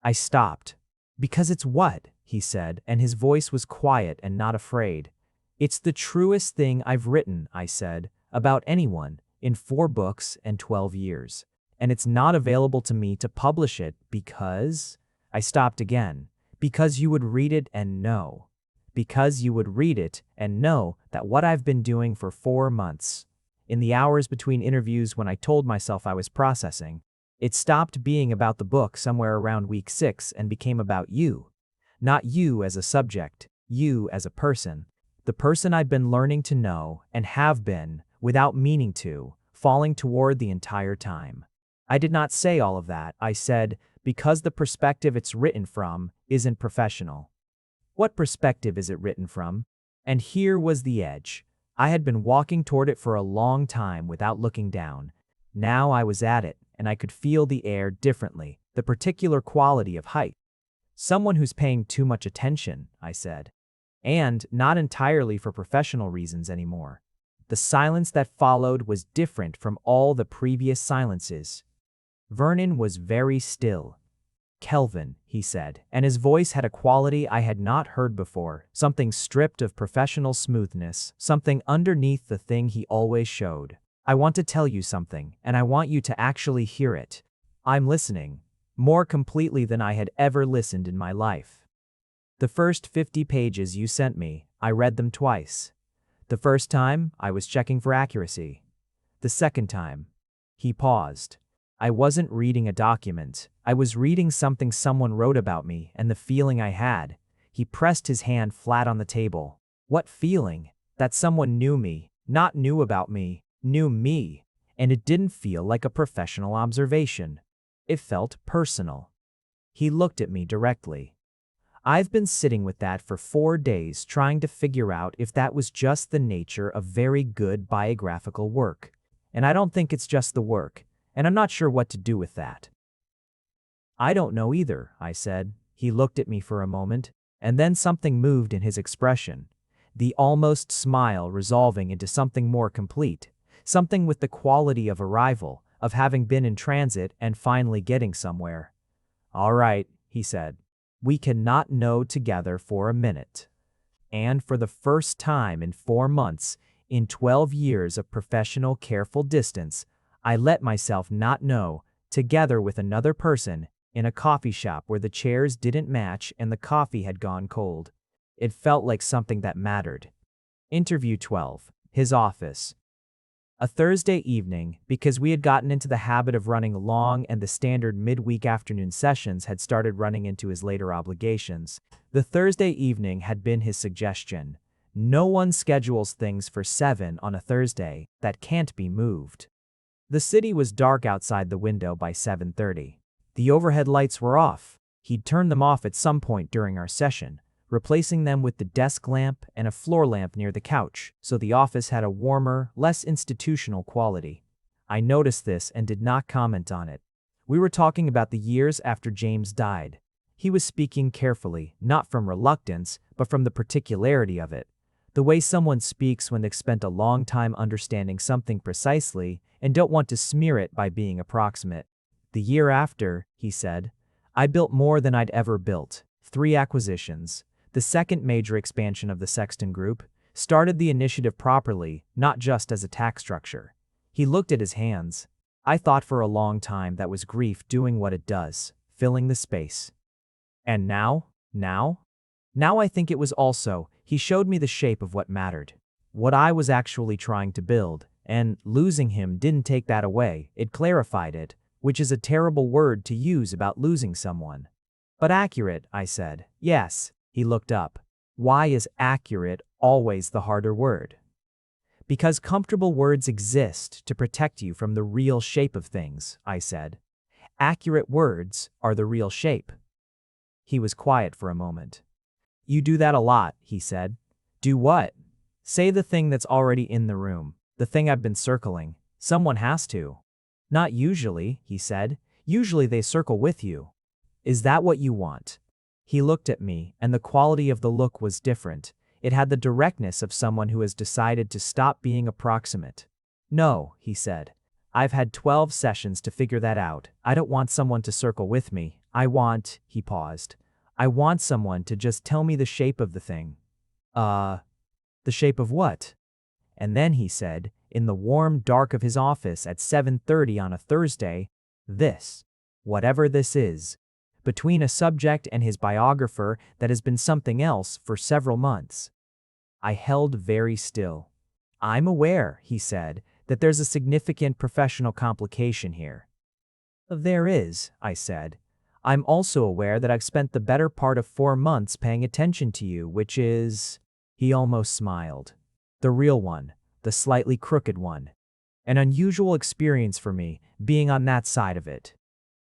I stopped. Because it's what? He said, and his voice was quiet and not afraid. It's the truest thing I've written, I said, about anyone, in 4 books and 12 years. And it's not available to me to publish it because. I stopped again. Because you would read it and know. Because you would read it and know that what I've been doing for 4 months, in the hours between interviews when I told myself I was processing, it stopped being about the book somewhere around week 6 and became about you. Not you as a subject, you as a person. The person I've been learning to know and have been, without meaning to, falling toward the entire time. I did not say all of that. I said, because the perspective it's written from isn't professional. What perspective is it written from? And here was the edge. I had been walking toward it for a long time without looking down. Now I was at it, and I could feel the air differently, the particular quality of height. Someone who's paying too much attention, I said. And not entirely for professional reasons anymore. The silence that followed was different from all the previous silences. Vernon was very still. Kelvin, he said, and his voice had a quality I had not heard before, something stripped of professional smoothness, something underneath the thing he always showed. I want to tell you something, and I want you to actually hear it. I'm listening, more completely than I had ever listened in my life. The first 50 pages you sent me, I read them twice. The first time, I was checking for accuracy. The second time, he paused. I wasn't reading a document. I was reading something someone wrote about me and the feeling I had. He pressed his hand flat on the table. What feeling? That someone knew me, Not knew about me, knew me, and it didn't feel like a professional observation. It felt personal. He looked at me directly. I've been sitting with that for 4 days trying to figure out if that was just the nature of very good biographical work. And I don't think it's just the work, and I'm not sure what to do with that. I don't know either, I said. He looked at me for a moment, and then something moved in his expression. The almost smile resolving into something more complete, something with the quality of arrival, of having been in transit and finally getting somewhere. All right, he said. We cannot know together for a minute. And for the first time in 4 months, in 12 years of professional careful distance, I let myself not know, together with another person, in a coffee shop where the chairs didn't match and the coffee had gone cold. It felt like something that mattered. Interview 12. His office. A Thursday evening, because we had gotten into the habit of running long and the standard midweek afternoon sessions had started running into his later obligations, the Thursday evening had been his suggestion. No one schedules things for 7 on a Thursday that can't be moved. The city was dark outside the window by 7:30. The overhead lights were off. He'd turned them off at some point during our session, replacing them with the desk lamp and a floor lamp near the couch, so the office had a warmer, less institutional quality. I noticed this and did not comment on it. We were talking about the years after James died. He was speaking carefully, not from reluctance, but from the particularity of it. The way someone speaks when they've spent a long time understanding something precisely and don't want to smear it by being approximate. The year after, he said, I built more than I'd ever built. 3 acquisitions. The second major expansion of the Sexton Group, started the initiative properly, not just as a tax structure. He looked at his hands. I thought for a long time that was grief doing what it does, filling the space. And now? Now I think it was also, he showed me the shape of what mattered. What I was actually trying to build, and losing him didn't take that away, it clarified it, which is a terrible word to use about losing someone. But accurate, I said. Yes. He looked up. Why is accurate always the harder word? Because comfortable words exist to protect you from the real shape of things, I said. Accurate words are the real shape. He was quiet for a moment. You do that a lot, he said. Do what? Say the thing that's already in the room, the thing I've been circling. Someone has to. Not usually, he said. Usually they circle with you. Is that what you want? He looked at me, and the quality of the look was different. It had the directness of someone who has decided to stop being approximate. No, he said. I've had 12 sessions to figure that out. I don't want someone to circle with me. He paused. I want someone to just tell me the shape of the thing. The shape of what? And then he said, in the warm dark of his office at 7:30 on a Thursday, this, whatever this is, between a subject and his biographer that has been something else for several months. I held very still. I'm aware, he said, that there's a significant professional complication here. There is, I said. I'm also aware that I've spent the better part of 4 months paying attention to you, which is... He almost smiled. The real one, the slightly crooked one. An unusual experience for me, being on that side of it.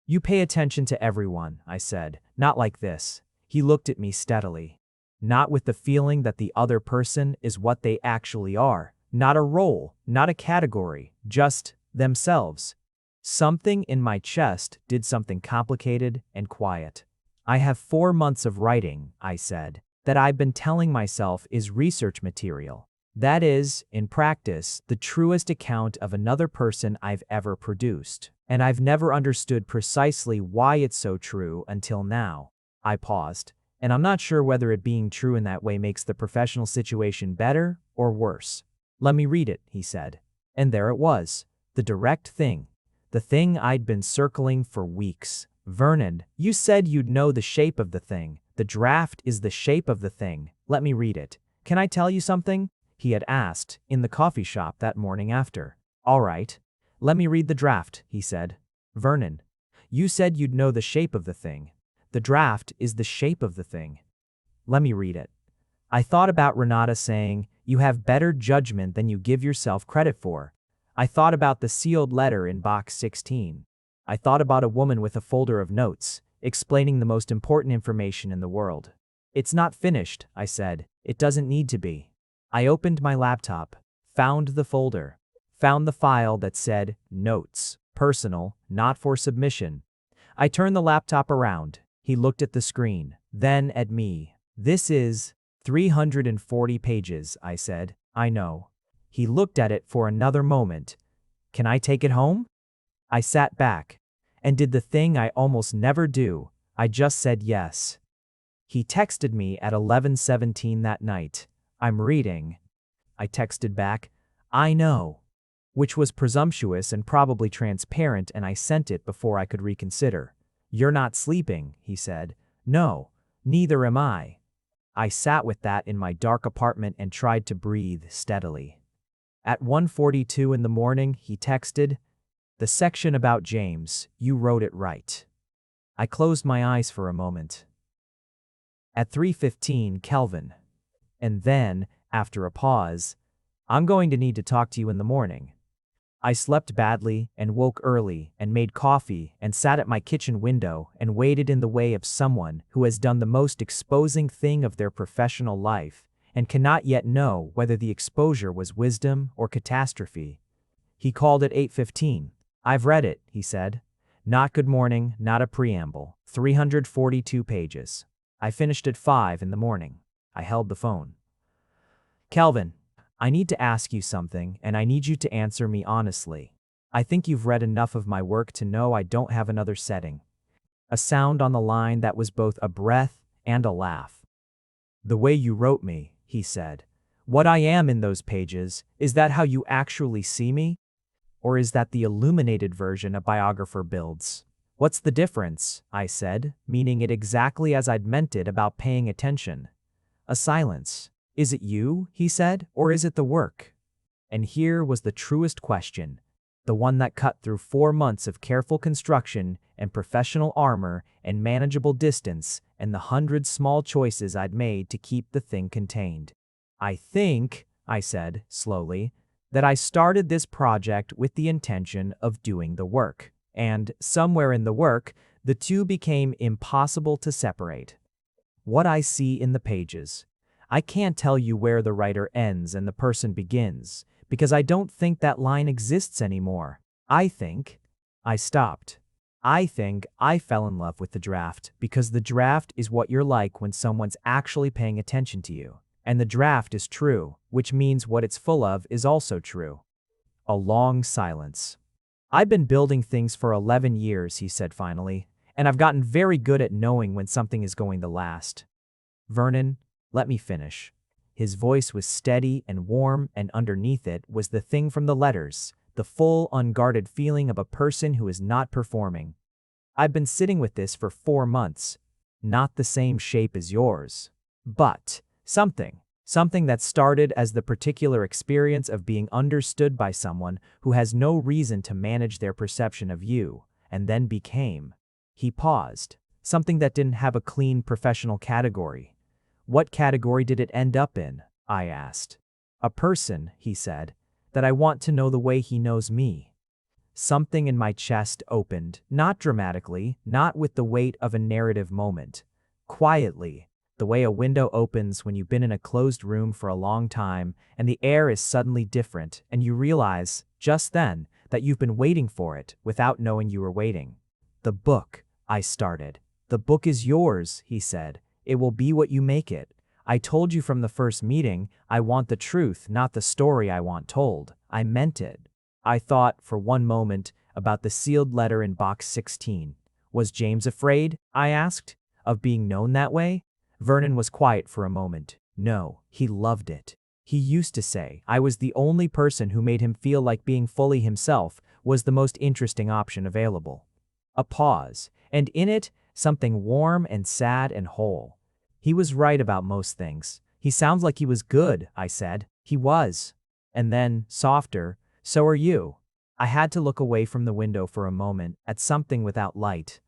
You pay attention to everyone, I said, not like this. He looked at me steadily. Not with the feeling that the other person is what they actually are. Not a role, not a category, just themselves. Something in my chest did something complicated and quiet. I have 4 months of writing, I said, that I've been telling myself is research material. That is, in practice, the truest account of another person I've ever produced. And I've never understood precisely why it's so true until now. I paused, and I'm not sure whether it being true in that way makes the professional situation better or worse. Let me read it, he said. And there it was, the direct thing. The thing I'd been circling for weeks. Vernon, you said you'd know the shape of the thing. The draft is the shape of the thing. Let me read it. Can I tell you something? He had asked, in the coffee shop that morning after. All right. Let me read the draft, he said. Vernon, you said you'd know the shape of the thing. The draft is the shape of the thing. Let me read it. I thought about Renata saying, You have better judgment than you give yourself credit for. I thought about the sealed letter in box 16. I thought about a woman with a folder of notes, explaining the most important information in the world. It's not finished, I said. It doesn't need to be. I opened my laptop, found the folder, found the file that said, Notes, personal, not for submission. I turned the laptop around. He looked at the screen, then at me. This is 340 pages, I said. I know. He looked at it for another moment. Can I take it home? I sat back and did the thing I almost never do. I just said yes. He texted me at 11:17 that night. I'm reading. I texted back, I know, which was presumptuous and probably transparent, and I sent it before I could reconsider. You're not sleeping, he said. No, neither am I. I sat with that in my dark apartment and tried to breathe steadily. At 1:42 in the morning, he texted, The section about James, you wrote it right. I closed my eyes for a moment. At 3:15, Kelvin. And then, after a pause, I'm going to need to talk to you in the morning. I slept badly and woke early and made coffee and sat at my kitchen window and waited in the way of someone who has done the most exposing thing of their professional life and cannot yet know whether the exposure was wisdom or catastrophe. He called at 8:15. I've read it, he said. Not good morning, not a preamble. 342 pages. I finished at 5 in the morning. I held the phone. Kelvin, I need to ask you something, and I need you to answer me honestly. I think you've read enough of my work to know I don't have another setting. A sound on the line that was both a breath and a laugh. The way you wrote me, he said. What I am in those pages, is that how you actually see me? Or is that the illuminated version a biographer builds? What's the difference? I said, meaning it exactly as I'd meant it about paying attention. A silence. Is it you, he said, or is it the work? And here was the truest question, the one that cut through 4 months of careful construction and professional armor and manageable distance and the 100 small choices I'd made to keep the thing contained. I think, I said, slowly, that I started this project with the intention of doing the work, and somewhere in the work, the two became impossible to separate. What I see in the pages. I can't tell you where the writer ends and the person begins, because I don't think that line exists anymore. I think I stopped. I think I fell in love with the draft because the draft is what you're like when someone's actually paying attention to you. And the draft is true, which means what it's full of is also true. A long silence. I've been building things for 11 years, he said finally, and I've gotten very good at knowing when something is going to last. Vernon, let me finish. His voice was steady and warm, and underneath it was the thing from the letters, the full, unguarded feeling of a person who is not performing. I've been sitting with this for 4 months. Not the same shape as yours. But something that started as the particular experience of being understood by someone who has no reason to manage their perception of you, and then became. He paused. Something that didn't have a clean professional category. What category did it end up in? I asked. A person, he said, that I want to know the way he knows me. Something in my chest opened, not dramatically, not with the weight of a narrative moment. Quietly, the way a window opens when you've been in a closed room for a long time and the air is suddenly different and you realize, just then, that you've been waiting for it without knowing you were waiting. The book, I started. The book is yours, he said. It will be what you make it. I told you from the first meeting, I want the truth, not the story I want told. I meant it. I thought, for one moment, about the sealed letter in box 16. Was James afraid, I asked, of being known that way? Vernon was quiet for a moment. No, he loved it. He used to say I was the only person who made him feel like being fully himself was the most interesting option available. A pause, and in it, something warm and sad and whole. He was right about most things. He sounds like he was good, I said. He was. And then, softer, so are you. I had to look away from the window for a moment, at something without light.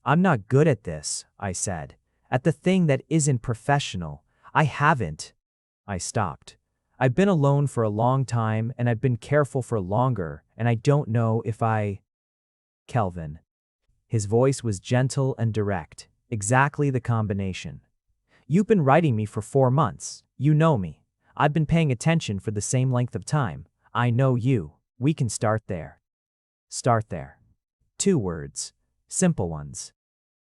I'm not good at this, I said. At the thing that isn't professional. I haven't. I stopped. I've been alone for a long time and I've been careful for longer, and I don't know if I. Kelvin. His voice was gentle and direct, exactly the combination. You've been writing me for 4 months. You know me. I've been paying attention for the same length of time. I know you. We can start there. Start there. 2 words. Simple ones.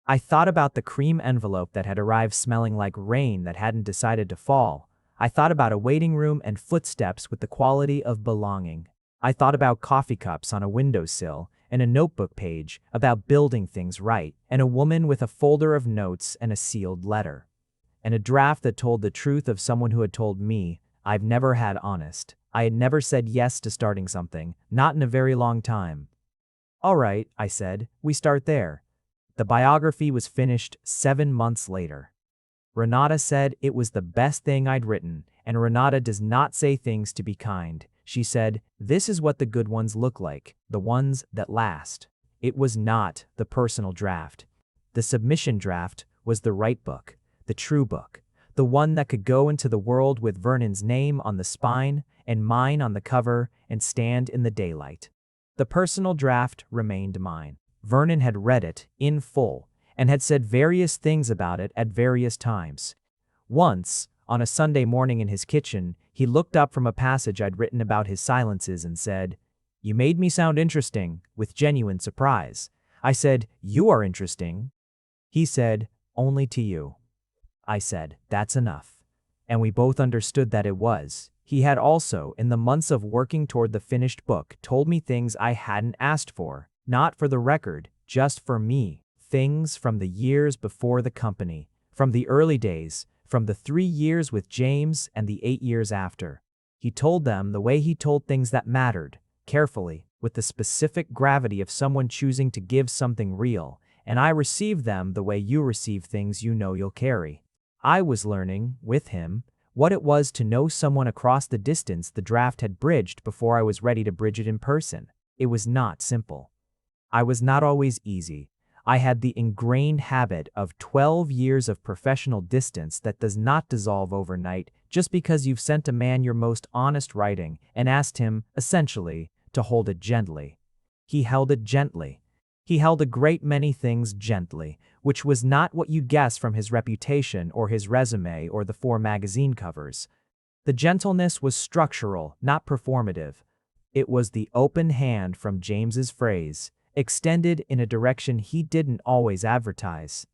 I thought about the cream envelope that had arrived smelling like rain that hadn't decided to fall. I thought about a waiting room and footsteps with the quality of belonging. I thought about coffee cups on a windowsill and a notebook page, about building things right, and a woman with a folder of notes and a sealed letter. And a draft that told the truth of someone who had told me, I've never had honest. I had never said yes to starting something, not in a very long time. All right, I said, we start there. The biography was finished 7 months later. Renata said it was the best thing I'd written, and Renata does not say things to be kind. She said, this is what the good ones look like, the ones that last. It was not the personal draft. The submission draft was the right book, the true book, the one that could go into the world with Vernon's name on the spine and mine on the cover and stand in the daylight. The personal draft remained mine. Vernon had read it in full and had said various things about it at various times. Once, on a Sunday morning in his kitchen, he looked up from a passage I'd written about his silences and said, "You made me sound interesting," with genuine surprise. I said, "You are interesting." He said, "Only to you." I said, "That's enough." And we both understood that it was. He had also, in the months of working toward the finished book, told me things I hadn't asked for, not for the record, just for me, things from the years before the company, from the early days, from the 3 years with James and the 8 years after. He told them the way he told things that mattered, carefully, with the specific gravity of someone choosing to give something real, and I received them the way you receive things you know you'll carry. I was learning, with him, what it was to know someone across the distance the draft had bridged before I was ready to bridge it in person. It was not simple. I was not always easy. I had the ingrained habit of 12 years of professional distance that does not dissolve overnight just because you've sent a man your most honest writing and asked him, essentially, to hold it gently. He held it gently. He held a great many things gently, which was not what you'd guess from his reputation or his resume or the 4 magazine covers. The gentleness was structural, not performative. It was the open hand from James's phrase, extended in a direction he didn't always advertise.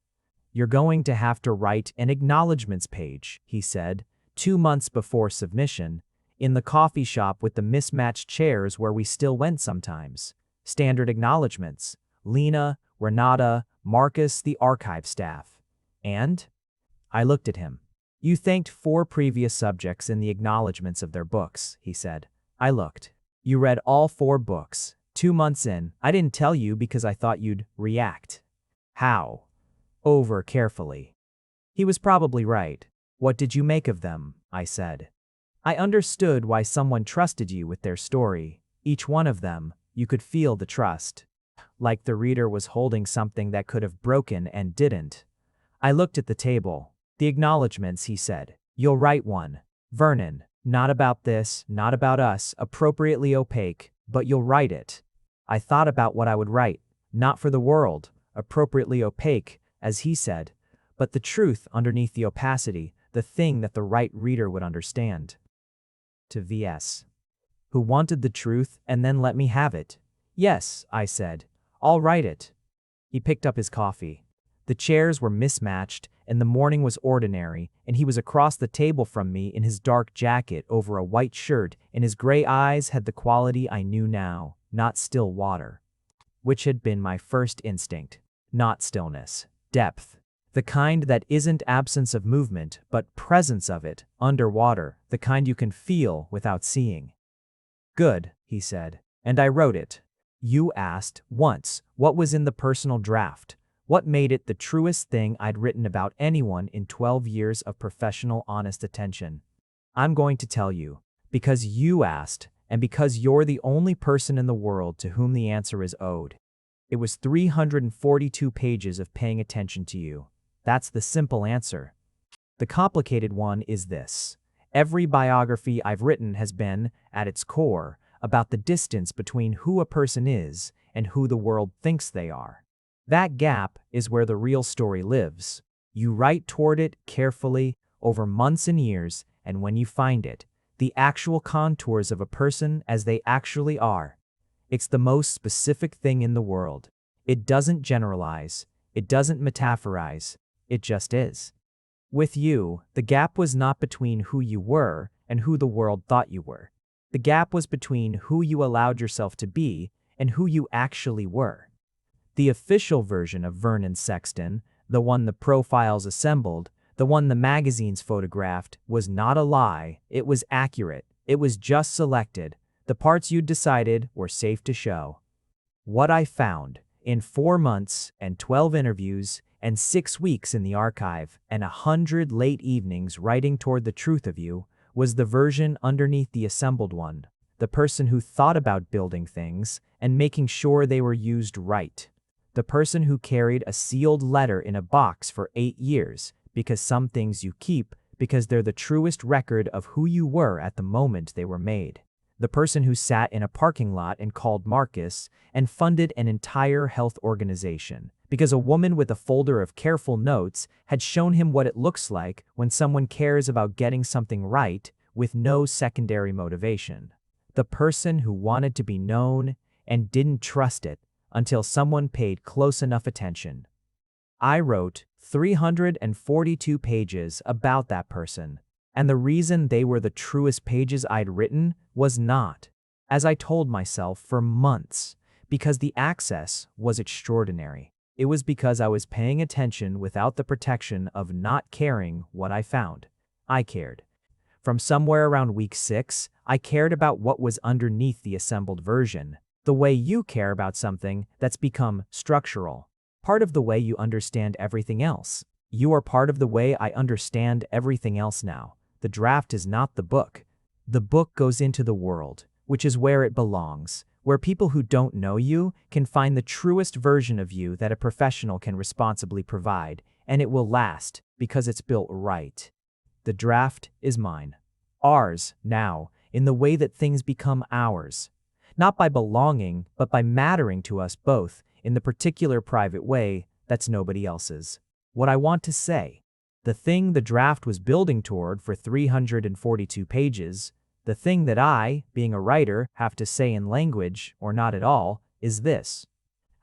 "You're going to have to write an acknowledgments page," he said, 2 months before submission, in the coffee shop with the mismatched chairs where we still went sometimes. Standard acknowledgments. Lena, Renata, Marcus, the archive staff. And? I looked at him. "You thanked 4 previous subjects in the acknowledgments of their books," he said. I looked. "You read all 4 books. 2 months in. I didn't tell you because I thought you'd react." "How?" "Over carefully." He was probably right. "What did you make of them?" I said. "I understood why someone trusted you with their story. Each one of them, you could feel the trust. Like the reader was holding something that could have broken and didn't." I looked at the table. "The acknowledgments," he said. "You'll write one. Vernon, not about this, not about us, appropriately opaque, but you'll write it." I thought about what I would write, not for the world, appropriately opaque, as he said, but the truth underneath the opacity, the thing that the right reader would understand. To VS, who wanted the truth and then let me have it. "Yes," I said, "I'll write it." He picked up his coffee. The chairs were mismatched, and the morning was ordinary, and he was across the table from me in his dark jacket over a white shirt, and his gray eyes had the quality I knew now, not still water. Which had been my first instinct. Not stillness. Depth. The kind that isn't absence of movement, but presence of it, underwater, the kind you can feel without seeing. "Good," he said, "and I wrote it. You asked, once, what was in the personal draft. What made it the truest thing I'd written about anyone in 12 years of professional honest attention? I'm going to tell you, because you asked, and because you're the only person in the world to whom the answer is owed. It was 342 pages of paying attention to you. That's the simple answer. The complicated one is this. Every biography I've written has been, at its core, about the distance between who a person is and who the world thinks they are. That gap is where the real story lives. You write toward it carefully, over months and years, and when you find it, the actual contours of a person as they actually are. It's the most specific thing in the world. It doesn't generalize. It doesn't metaphorize. It just is. With you, the gap was not between who you were and who the world thought you were. The gap was between who you allowed yourself to be and who you actually were. The official version of Vernon Sexton, the one the profiles assembled, the one the magazines photographed, was not a lie. It was accurate. It was just selected. The parts you'd decided were safe to show. What I found, in 4 months and 12 interviews and 6 weeks in the archive and 100 late evenings writing toward the truth of you, was the version underneath the assembled one, the person who thought about building things and making sure they were used right, the person who carried a sealed letter in a box for 8 years, because some things you keep because they're the truest record of who you were at the moment they were made. The person who sat in a parking lot and called Marcus and funded an entire health organization because a woman with a folder of careful notes had shown him what it looks like when someone cares about getting something right with no secondary motivation. The person who wanted to be known and didn't trust it until someone paid close enough attention. I wrote 342 pages about that person. And the reason they were the truest pages I'd written was not, as I told myself for months, because the access was extraordinary. It was because I was paying attention without the protection of not caring what I found. I cared. From somewhere around week 6, I cared about what was underneath the assembled version, the way you care about something that's become structural, part of the way you understand everything else. You are part of the way I understand everything else now. The draft is not the book. The book goes into the world, which is where it belongs, where people who don't know you can find the truest version of you that a professional can responsibly provide, and it will last because it's built right. The draft is mine. Ours, now, in the way that things become ours. Not by belonging, but by mattering to us both in the particular private way that's nobody else's. What I want to say, the thing the draft was building toward for 342 pages, the thing that I, being a writer, have to say in language, or not at all, is this.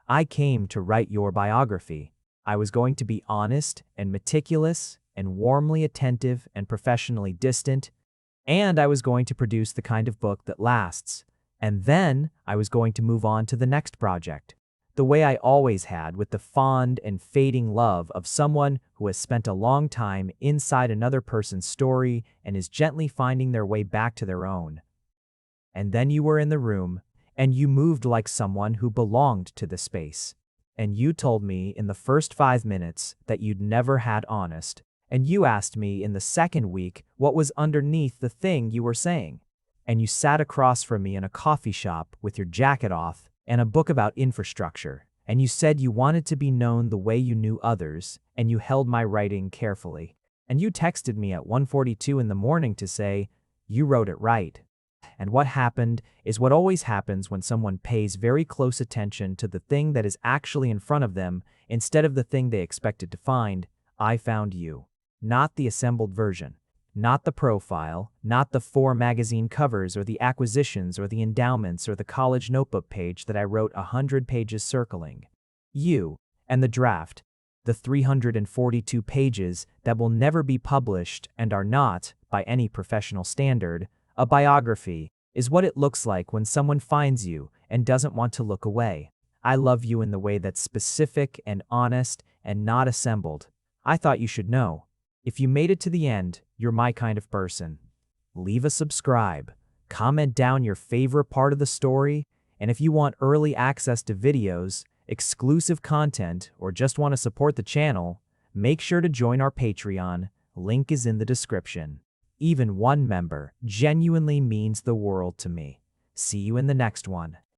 I came to write your biography. I was going to be honest and meticulous and warmly attentive and professionally distant, and I was going to produce the kind of book that lasts. And then I was going to move on to the next project. The way I always had, with the fond and fading love of someone who has spent a long time inside another person's story and is gently finding their way back to their own. And then you were in the room, and you moved like someone who belonged to the space. And you told me in the first 5 minutes that you'd never had honest, and you asked me in the second week what was underneath the thing you were saying. And you sat across from me in a coffee shop with your jacket off and a book about infrastructure, and you said you wanted to be known the way you knew others, and you held my writing carefully. And you texted me at 1:42 in the morning to say, you wrote it right. And what happened is what always happens when someone pays very close attention to the thing that is actually in front of them instead of the thing they expected to find. I found you. Not the assembled version. Not the profile, not the 4 magazine covers or the acquisitions or the endowments or the college notebook page that I wrote 100 pages circling. You, and the draft, the 342 pages that will never be published and are not, by any professional standard, a biography, is what it looks like when someone finds you and doesn't want to look away. I love you in the way that's specific and honest and not assembled. I thought you should know. If you made it to the end, you're my kind of person. Leave a subscribe, comment down your favorite part of the story, and if you want early access to videos, exclusive content, or just want to support the channel, make sure to join our Patreon. Link is in the description. Even one member genuinely means the world to me. See you in the next one.